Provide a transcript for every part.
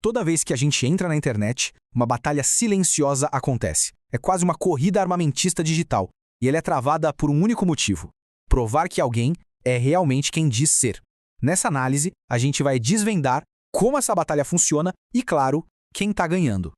Toda vez que a gente entra na internet, uma batalha silenciosa acontece. É quase uma corrida armamentista digital, e ela é travada por um único motivo: provar que alguém é realmente quem diz ser. Nessa análise, a gente vai desvendar como essa batalha funciona e, claro, quem está ganhando.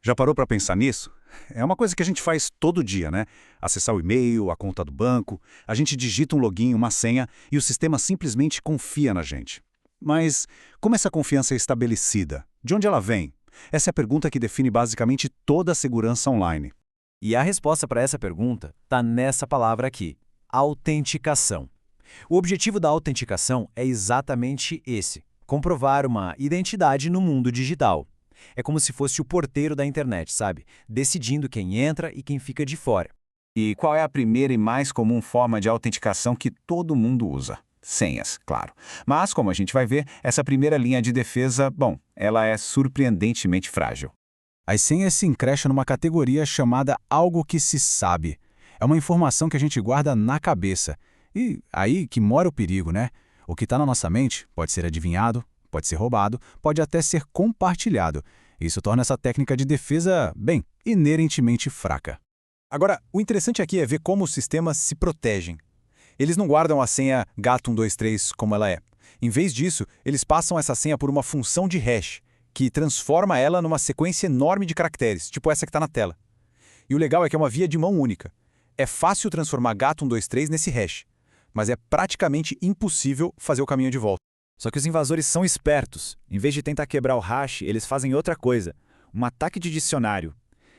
Já parou para pensar nisso? É uma coisa que a gente faz todo dia, né? Acessar o e-mail, a conta do banco, a gente digita um login, uma senha e o sistema simplesmente confia na gente. Mas como essa confiança é estabelecida? De onde ela vem? Essa é a pergunta que define basicamente toda a segurança online. E a resposta para essa pergunta está nessa palavra aqui: autenticação. O objetivo da autenticação é exatamente esse: comprovar uma identidade no mundo digital. É como se fosse o porteiro da internet, sabe? Decidindo quem entra e quem fica de fora. E qual é a primeira e mais comum forma de autenticação que todo mundo usa? Senhas, claro. Mas, como a gente vai ver, essa primeira linha de defesa, bom, ela é surpreendentemente frágil. As senhas se encaixam numa categoria chamada algo que se sabe. É uma informação que a gente guarda na cabeça. E aí que mora o perigo, né? O que está na nossa mente pode ser adivinhado, pode ser roubado, pode até ser compartilhado. Isso torna essa técnica de defesa, bem, inerentemente fraca. Agora, o interessante aqui é ver como os sistemas se protegem. Eles não guardam a senha gato123 como ela é. Em vez disso, eles passam essa senha por uma função de hash, que transforma ela numa sequência enorme de caracteres, tipo essa que está na tela. E o legal é que é uma via de mão única. É fácil transformar gato123 nesse hash, mas é praticamente impossível fazer o caminho de volta. Só que os invasores são espertos. Em vez de tentar quebrar o hash, eles fazem outra coisa: um ataque de dicionário.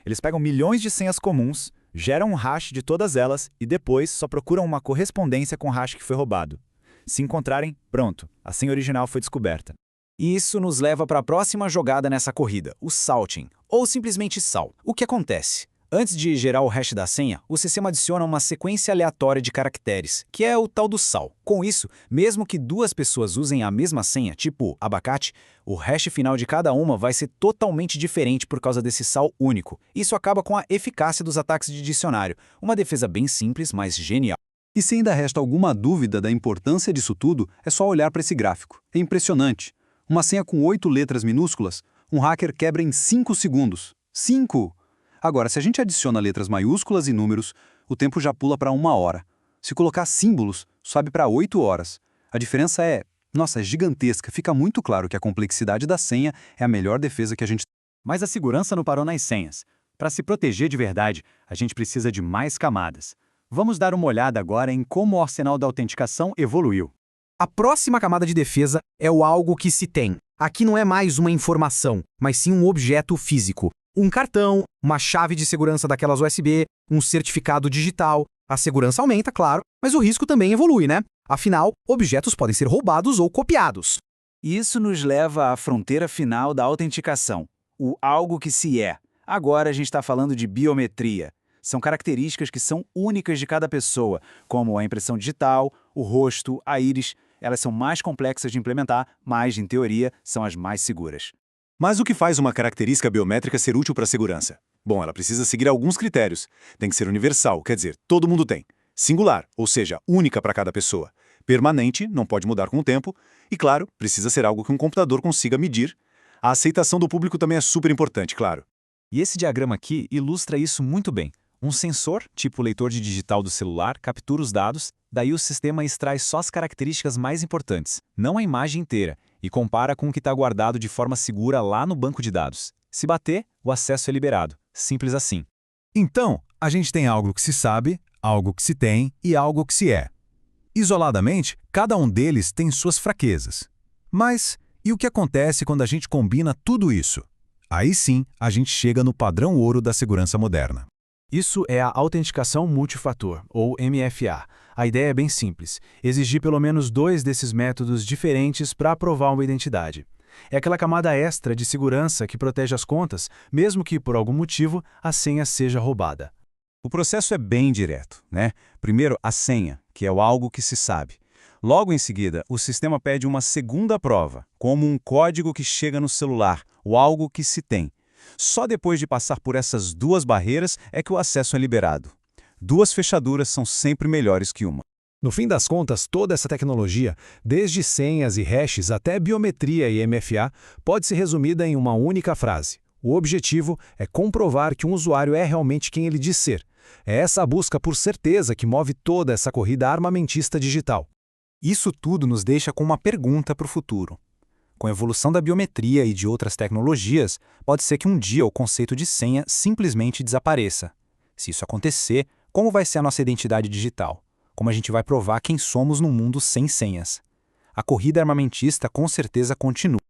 Eles pegam milhões de senhas comuns, geram um hash de todas elas e depois só procuram uma correspondência com o hash que foi roubado. Se encontrarem, pronto, a senha original foi descoberta. E isso nos leva para a próxima jogada nessa corrida, o salting, ou simplesmente sal. O que acontece? Antes de gerar o hash da senha, o sistema adiciona uma sequência aleatória de caracteres, que é o tal do sal. Com isso, mesmo que duas pessoas usem a mesma senha, tipo abacate, o hash final de cada uma vai ser totalmente diferente por causa desse sal único. Isso acaba com a eficácia dos ataques de dicionário, uma defesa bem simples, mas genial. E se ainda resta alguma dúvida da importância disso tudo, é só olhar para esse gráfico. É impressionante. Uma senha com 8 letras minúsculas, um hacker quebra em 5 segundos. 5! Agora, se a gente adiciona letras maiúsculas e números, o tempo já pula para 1 hora. Se colocar símbolos, sobe para 8 horas. A diferença é, nossa, é gigantesca. Fica muito claro que a complexidade da senha é a melhor defesa que a gente tem. Mas a segurança não parou nas senhas. Para se proteger de verdade, a gente precisa de mais camadas. Vamos dar uma olhada agora em como o arsenal da autenticação evoluiu. A próxima camada de defesa é o algo que se tem. Aqui não é mais uma informação, mas sim um objeto físico. Um cartão, uma chave de segurança daquelas USB, um certificado digital. A segurança aumenta, claro, mas o risco também evolui, né? Afinal, objetos podem ser roubados ou copiados. Isso nos leva à fronteira final da autenticação, o algo que se é. Agora a gente está falando de biometria. São características que são únicas de cada pessoa, como a impressão digital, o rosto, a íris. Elas são mais complexas de implementar, mas, em teoria, são as mais seguras. Mas o que faz uma característica biométrica ser útil para a segurança? Bom, ela precisa seguir alguns critérios. Tem que ser universal, quer dizer, todo mundo tem. Singular, ou seja, única para cada pessoa. Permanente, não pode mudar com o tempo. E, claro, precisa ser algo que um computador consiga medir. A aceitação do público também é super importante, claro. E esse diagrama aqui ilustra isso muito bem. Um sensor, tipo o leitor de digital do celular, captura os dados, daí o sistema extrai só as características mais importantes, não a imagem inteira, e compara com o que está guardado de forma segura lá no banco de dados. Se bater, o acesso é liberado. Simples assim. Então, a gente tem algo que se sabe, algo que se tem e algo que se é. Isoladamente, cada um deles tem suas fraquezas. Mas e o que acontece quando a gente combina tudo isso? Aí sim, a gente chega no padrão ouro da segurança moderna. Isso é a autenticação multifator, ou MFA. A ideia é bem simples: exigir pelo menos 2 desses métodos diferentes para provar uma identidade. É aquela camada extra de segurança que protege as contas, mesmo que, por algum motivo, a senha seja roubada. O processo é bem direto, né? Primeiro, a senha, que é o algo que se sabe. Logo em seguida, o sistema pede uma segunda prova, como um código que chega no celular, o algo que se tem. Só depois de passar por essas 2 barreiras é que o acesso é liberado. 2 fechaduras são sempre melhores que uma. No fim das contas, toda essa tecnologia, desde senhas e hashes até biometria e MFA, pode ser resumida em uma única frase. O objetivo é comprovar que um usuário é realmente quem ele diz ser. É essa busca por certeza que move toda essa corrida armamentista digital. Isso tudo nos deixa com uma pergunta para o futuro. Com a evolução da biometria e de outras tecnologias, pode ser que um dia o conceito de senha simplesmente desapareça. Se isso acontecer, como vai ser a nossa identidade digital? Como a gente vai provar quem somos num mundo sem senhas? A corrida armamentista com certeza continua.